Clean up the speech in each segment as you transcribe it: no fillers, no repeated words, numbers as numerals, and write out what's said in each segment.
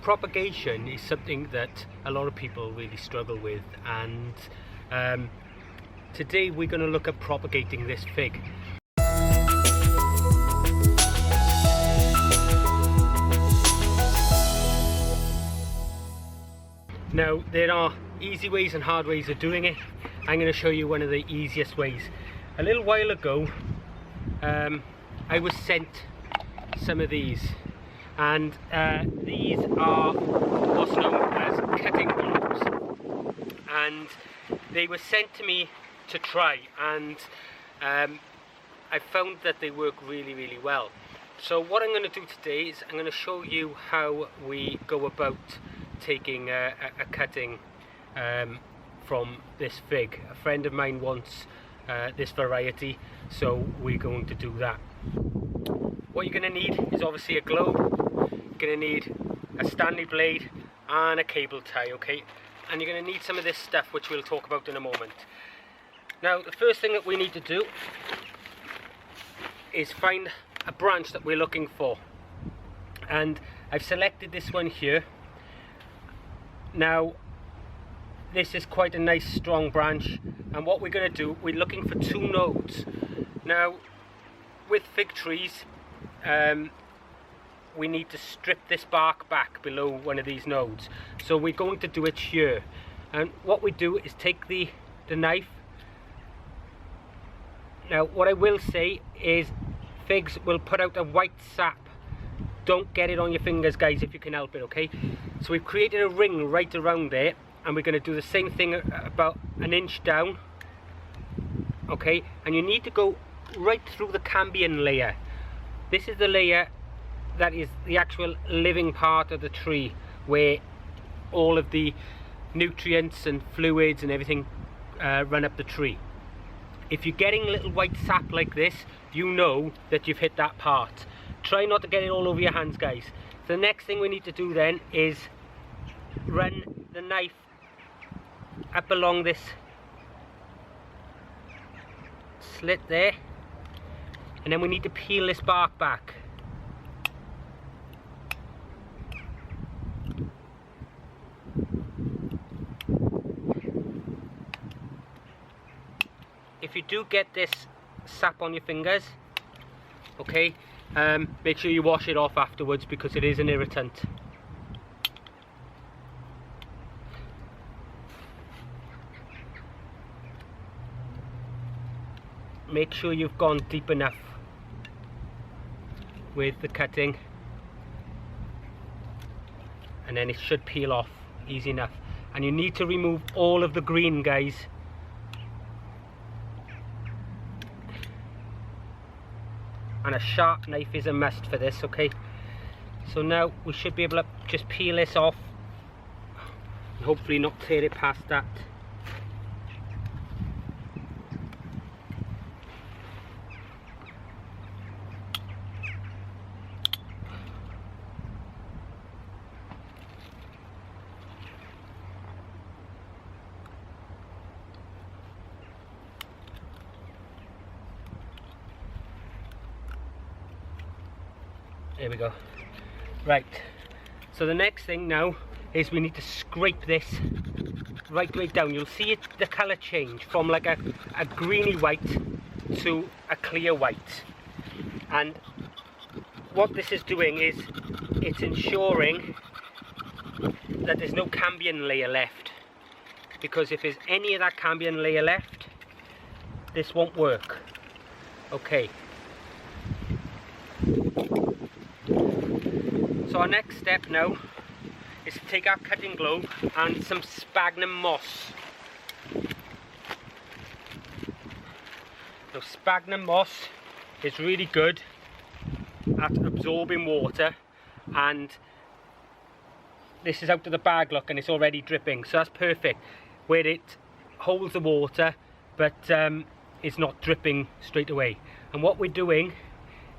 propagation is something that a lot of people really struggle with, and today we're going to look at propagating this fig. Now, there are easy ways and hard ways of doing it. I'm going to show you one of the easiest ways. A little while ago, I was sent some of these, and these are what's known as cutting globes, and they were sent to me to try, and I found that they work really well. So what I'm going to do today is I'm going to show you how we go about taking a cutting from this fig. A friend of mine wants this variety, so we're going to do that. What you're going to need is obviously a globe. You're going to need a Stanley blade and a cable tie, okay? And you're going to need some of this stuff, which we'll talk about in a moment. Now, the first thing that we need to do is find a branch that we're looking for, and I've selected this one here. Now, this is quite a nice strong branch, and what we're going to do, we're looking for 2 nodes. Now, with fig trees, we need to strip this bark back below one of these nodes, so we're going to do it here. And what we do is take the knife. Now, what I will say is figs will put out a white sap. Don't get it on your fingers, guys, if you can help it, okay? So we've created a ring right around there, and we're going to do the same thing about an inch down, okay? And you need to go right through the cambium layer. This is the layer that is the actual living part of the tree, where all of the nutrients and fluids and everything run up the tree. If you're getting a little white sap like this, you know that you've hit that part. Try not to get it all over your hands, guys. So the next thing we need to do then is run the knife up along this slit there, and then we need to peel this bark back. If you do get this sap on your fingers, okay, make sure you wash it off afterwards, because it is an irritant. Make sure you've gone deep enough with the cutting, and then it should peel off easy enough. And you need to remove all of the green, guys. And a sharp knife is a must for this, okay? So now we should be able to just peel this off and hopefully not tear it past that. There we go. Right, so the next thing now is we need to scrape this right way down. You'll see the colour change from like a greeny white to a clear white. And what this is doing is it's ensuring that there's no cambium layer left, because if there's any of that cambium layer left, this won't work. Okay. So our next step now is to take our cutting globe and some sphagnum moss. Now, sphagnum moss is really good at absorbing water, and this is out of the bag, look, and it's already dripping, so that's perfect, where it holds the water but it's not dripping straight away. And what we're doing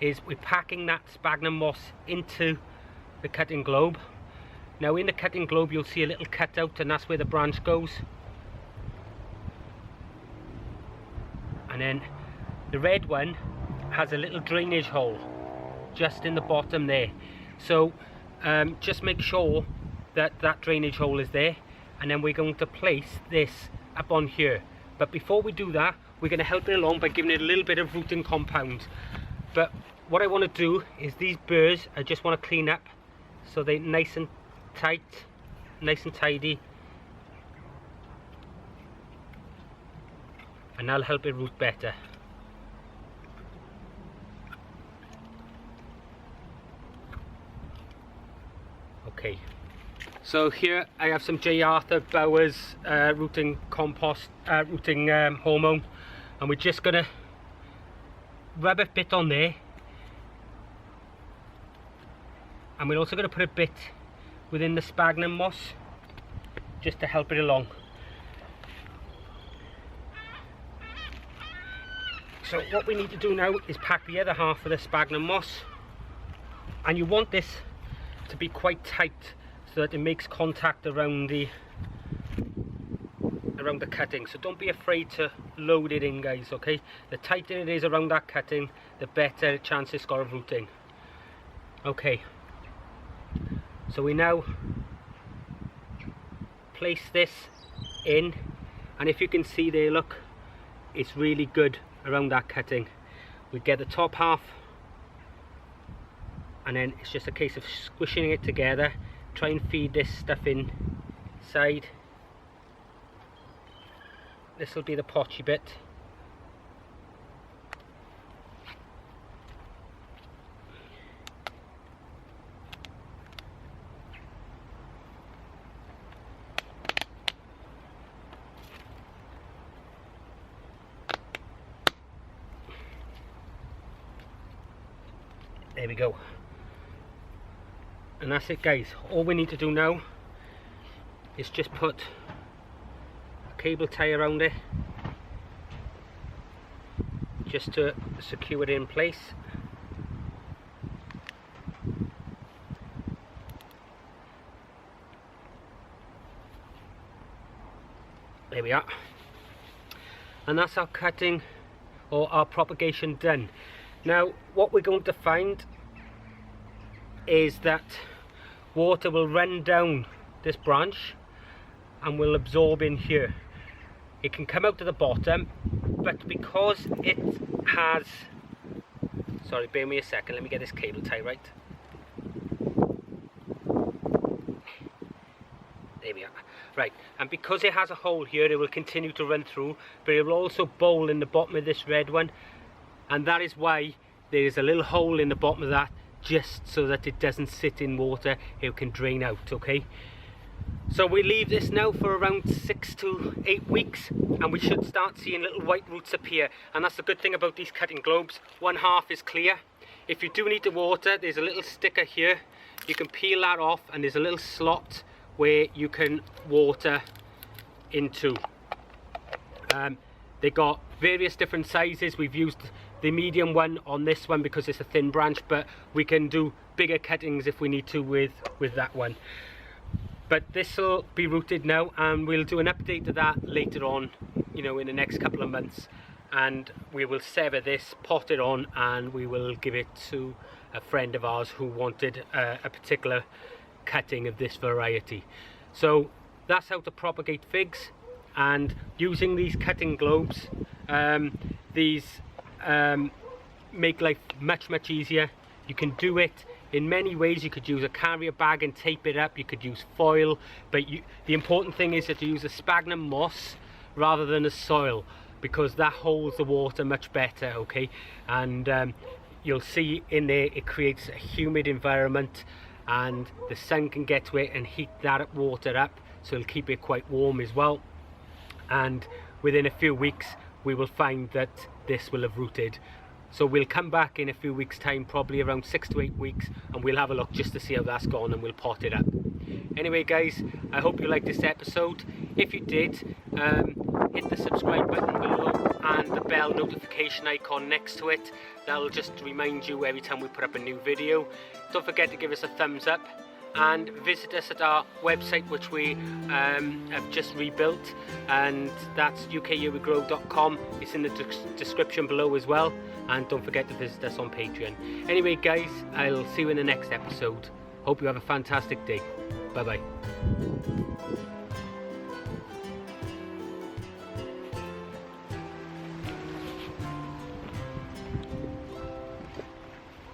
is we're packing that sphagnum moss into the cutting globe. Now, in the cutting globe you'll see a little cutout, and that's where the branch goes. And then the red one has a little drainage hole just in the bottom there. So just make sure that that drainage hole is there, and then we're going to place this up on here. But before we do that, we're going to help it along by giving it a little bit of rooting compound. But what I want to do is these burrs, I just want to clean up so they're nice and tight, nice and tidy, and that'll help it root better. Okay, so here I have some J. Arthur Bowers rooting compost, rooting hormone, and we're just gonna rub a bit on there, and we're also going to put a bit within the sphagnum moss just to help it along. So what we need to do now is pack the other half of the sphagnum moss, and you want this to be quite tight so that it makes contact around the cutting. So don't be afraid to load it in, guys, okay? The tighter it is around that cutting, the better chance it's got of rooting. Okay, so we now place this in, and if you can see there, look, it's really good around that cutting. We get the top half, and then it's just a case of squishing it together. Try and feed this stuff inside. This will be the potchy bit. There we go. And that's it, guys. All we need to do now is just put a cable tie around it just to secure it in place. There we are. And that's our cutting or our propagation done. Now what we're going to find is that water will run down this branch and will absorb in here. It can come out to the bottom, but because it has, sorry, bear me a second, let me get this cable tie right. There we are. Right, and because it has a hole here, it will continue to run through, but it will also bowl in the bottom of this red one, and that is why there is a little hole in the bottom of that, just so that it doesn't sit in water, it can drain out, okay? So we leave this now for around 6 to 8 weeks, and we should start seeing little white roots appear. And that's the good thing about these cutting globes, one half is clear. If you do need to water, there's a little sticker here, you can peel that off, and there's a little slot where you can water into. They got various different sizes. We've used the medium one on this one because it's a thin branch, but we can do bigger cuttings if we need to with that one. But this will be rooted now, and we'll do an update of that later on, you know, in the next couple of months, and we will sever this, pot it on, and we will give it to a friend of ours who wanted a particular cutting of this variety. So that's how to propagate figs, and using these cutting globes, these make life much easier. You can do it in many ways. You could use a carrier bag and tape it up, you could use foil, but the important thing is that you use a sphagnum moss rather than a soil, because that holds the water much better, okay? And you'll see in there it creates a humid environment, and the sun can get to it and heat that water up, so it'll keep it quite warm as well. And within a few weeks we will find that this will have rooted. So we'll come back in a few weeks time, probably around 6 to 8 weeks, and we'll have a look just to see how that's gone, and we'll pot it up. Anyway guys, I hope you liked this episode. If you did, hit the subscribe button below and the bell notification icon next to it. That'll just remind you every time we put up a new video. Don't forget to give us a thumbs up, and visit us at our website, which we have just rebuilt, and that's ukyearlygrow.com. It's in the description below as well, and don't forget to visit us on Patreon. Anyway guys, I'll see you in the next episode. Hope you have a fantastic day. Bye bye.